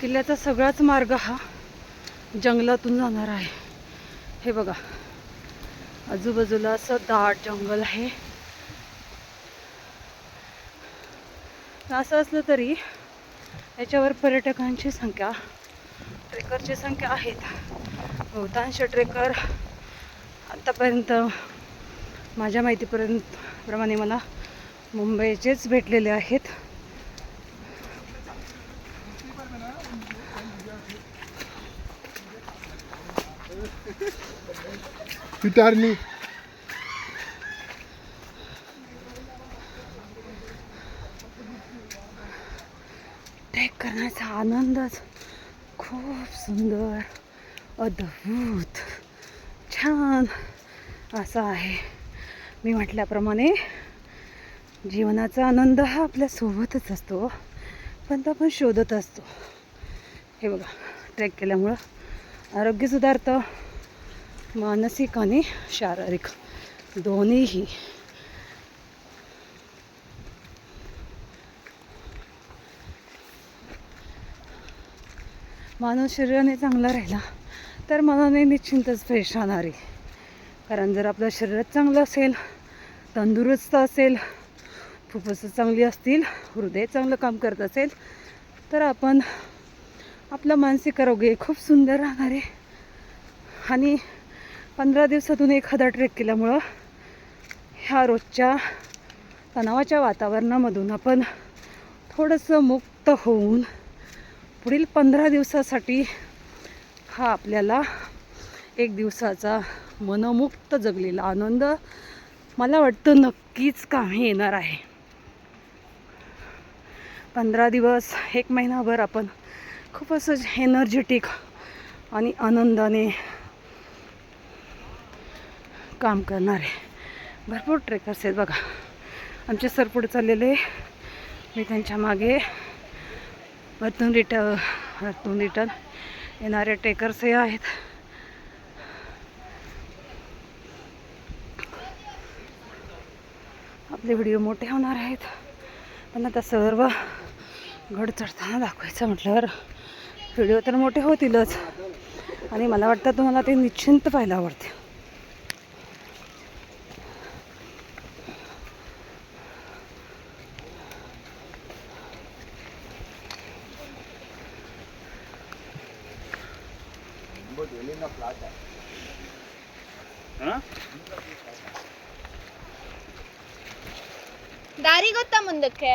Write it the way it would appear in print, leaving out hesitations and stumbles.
किल्ल्याचा सगळाच मार्ग हा जंगलातून जाणार आहे. हे बघा, आजूबाजूला असं दाट जंगल आहे. असं असलं तरी याच्यावर पर्यटकांची संख्या, ट्रेकरची संख्या आहेत. बहुतांश ट्रेकर आतापर्यंत माझ्या माहितीप्रमाणे मला मुंबईचेच भेटलेले आहेत. पिटारनी ट्रेक करण्याचा आनंदच खूप सुंदर, अद्भुत, छान असा आहे. मी म्हटल्याप्रमाणे जीवनाचा आनंद हा आपल्या सोबतच असतो, पण तो आपण शोधत असतो. हे बघा, ट्रेक केल्यामुळं आरोग्य सुधारतं, मानसिक आणि शारीरिक दोन्हीही. माणूस शरीराने चांगला राहिला तर मनाने निश्चिंतच फ्रेश राहणार आहे. कारण जर आपलं शरीरच चांगलं असेल, तंदुरुस्त असेल, फुफ्फुसं चांगली असतील, हृदय चांगलं काम करत असेल, तर आपण आपलं मानसिक आरोग्य खूप सुंदर राहणार आहे. आणि 15 दिवसातून एखादा ट्रेक केल्यामुळं ह्या रोजच्या तणावाच्या वातावरणामधून आपण थोडंसं मुक्त होऊन पुढील 15 दिवसासाठी हा आपल्याला एक दिवसाचा मनमुक्त जगलेला आनंद मला वाटतं नक्कीच कामी येणार आहे. 15 दिवस, 1 महिनाभर आपण खूप असं एनर्जेटिक आणि आनंदाने काम करणार आहे. भरपूर ट्रेकर्स आहेत बघा. आमचे सर पुढे चाललेले, मी त्यांच्या मागे. वरतून रिटर्न येणारे ट्रेकर्स हे आहेत. आपले व्हिडिओ मोठे होणार आहेत, पण आता सर्व गड चढताना दाखवायचं म्हटल्यावर व्हिडिओ तर मोठे होतीलच. आणि मला वाटतं तुम्हाला ते निश्चिंत पाहायला आवडते. ದಾರಿ ಗೊತ್ತಾ ಮುಂದಕ್ಕೆ?